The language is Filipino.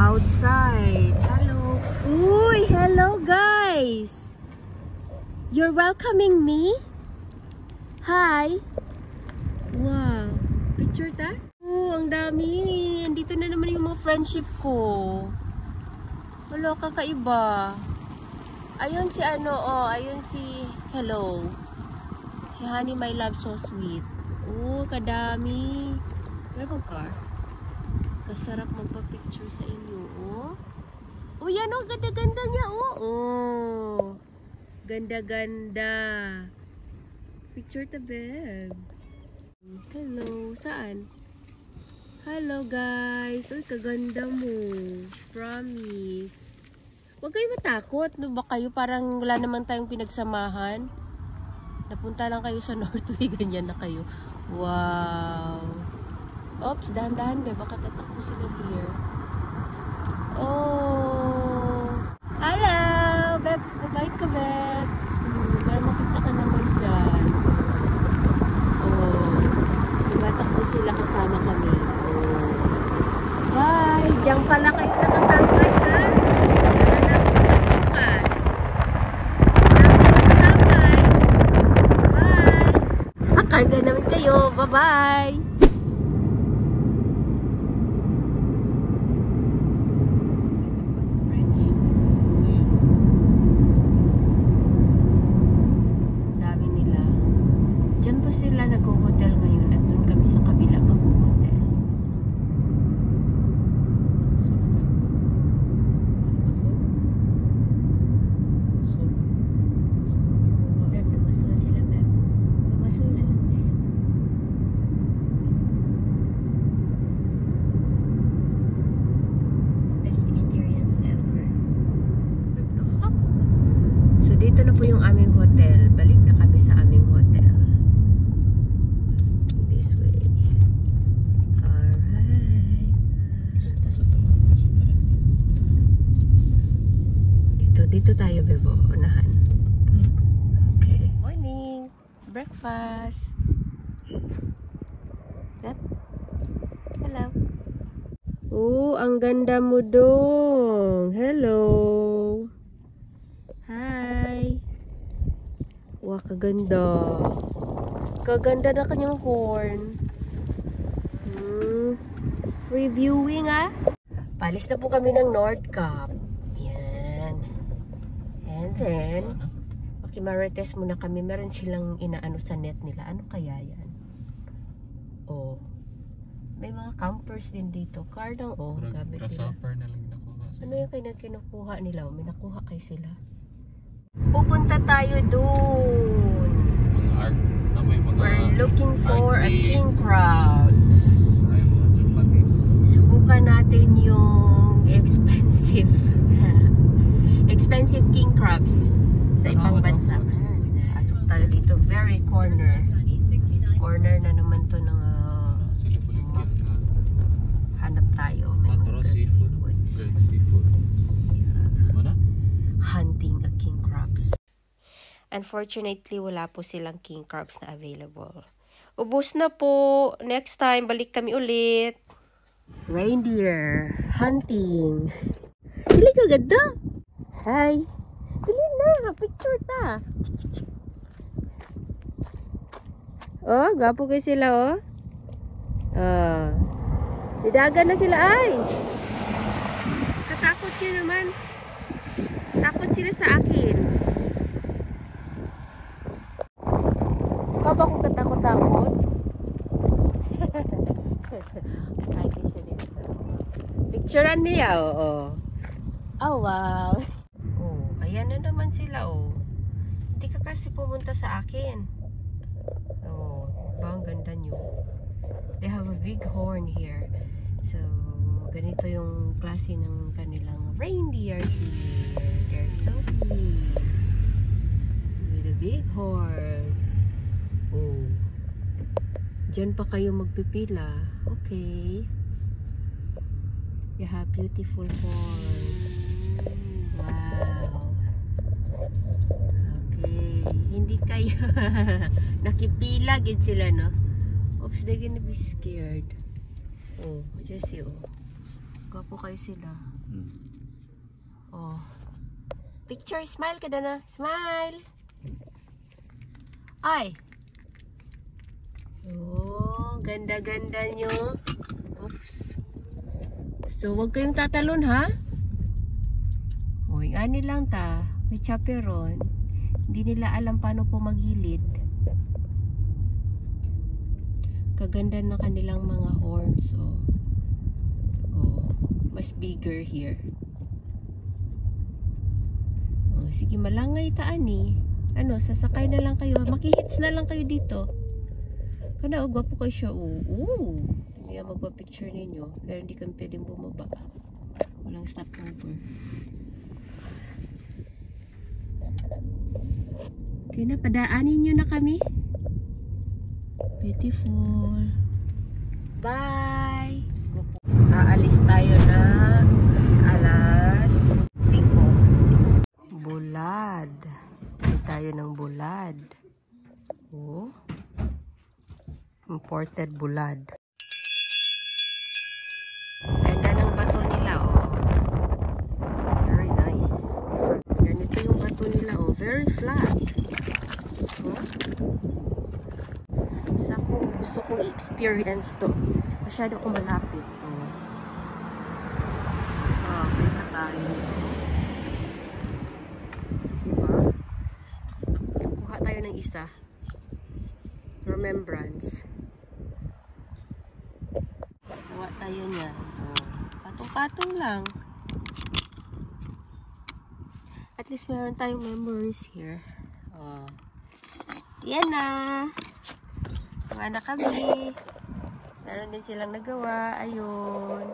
outside. Hello. Uy, hello guys. You're welcoming me? Hi. Wow. Picture ta? Oh, ang dami. Andito na naman yung mga friendship ko. Wala, kakaiba. Ayun si ano, oh, ayun si hello. Si Honey, my love, so sweet. Oh, kadami. Meron bang car? Kasarap magpa-picture sa inyo, oh. Oh, yan, oh, ganda-ganda niya, oh. Oh. Ganda-ganda. Picture the beb. Hello, saan? Hello, guys. Uy, kaganda mo. Promise. Huwag kayo matakot. No ba kayo? Parang wala naman tayong pinagsamahan. Napunta lang kayo sa Northway. Ganyan na kayo. Wow. Oops, dahan-dahan be. Baka tatakbo sila here. Oh. Hello, beb. Babait ka, beb. Para makita ka naman dyan. Oh. Tumatakbo sila kasama kami. Oh. Bye. Diyan pala kayo nakatambay, ha? Karga namin kayo. Bye-bye! Ang dami nila. Diyan po sila nag-hotel ngayon at doon kami sa kabila mag-hotel. Dito na po yung aming hotel. Balik na kami sa aming hotel. This way. Alright. Dito tayo, bebo. Unahan. Okay. Morning. Breakfast. Yep. Hello. Oh, ang ganda mo dong. Hello. Hi! Wow, kaganda. Kaganda na kanyang horn. Free viewing, ah. Palis na po kami ng Nordcap. Yan. And then, makimarites muna kami. Meron silang inaano sa net nila. Ano kaya yan? Oh. May mga campers din dito. Car lang, oh. Gamit nila. Ano yung kinukuha nila? May nakuha kayo sila. Pupunta tayo doon. We're looking for a king crabs. Subukan natin yung expensive king crabs sa ibang bansa. Pasok tayo dito. Very corner. Corner na naman to ng hanap tayo. May mga seafoods. Hunting a king crabs. Unfortunately, wala po silang king crabs na available. Ubus na po. Next time, balik kami ulit. Reindeer hunting. Dili ka ganda. Hi. Dili na. Picture ta. Oh, gapo kayo sila, oh. Didagan na sila, ay. Katakot yun naman. Takot sila sa akin. Ikaw ba kung katakot-takot? Lagi siya dito. Picturean niya, oo. Oh, wow. Oh, ayan na naman sila, oh. Hindi ka kasi pumunta sa akin. Oh, ba ang ganda nyo. They have a big horn here. So, ganito yung klase ng kanilang reindeers here. They're so big. With a big horn. Oh. Diyan pa kayo magpipila. Okay. You have beautiful horn. Wow. Okay. Hindi kayo nakipila gid sila, no? Oops, they're gonna be scared. Oh, just see, oh. Gwapo kayo sila. Oh. Picture, smile ka na. Smile. Ay. Oh, ganda-ganda nyo. Oops. So, wag kayong tatalon, ha? Hoy, ani lang ta. May chaperon. Hindi nila alam paano po magilid. Kaganda ng kanilang mga horns. Oh, mas bigger here. Oh, sige, malangay ta, ani. Ano, sasakay na lang kayo. Makihits na lang kayo dito. Kana, gwapo kayo siya. Hindi na magpa-picture ninyo. Pero hindi kami pwedeng bumaba. Walang stopover. Okay na, padaanin nyo na kami. Beautiful. Bye! Aalis tayo na alas 5. Bulad. Hindi tayo ng bulad. Oh. Imported bulad. Ganda ng bato nila, oh. Very nice. Different. Ganito yung bato nila, oh. Very flat. Oh. Gusto kong i-experience to. Masyado akong malapit. Oh. Oh, may katayo. Diba? Kuha tayo ng isa. Remembrance. Kuha tayo niyan. Oh. Patong-patong lang. At least meron tayong memories here. Oh. Yan na. Kuha na kami. Meron din silang nagawa. Ayun.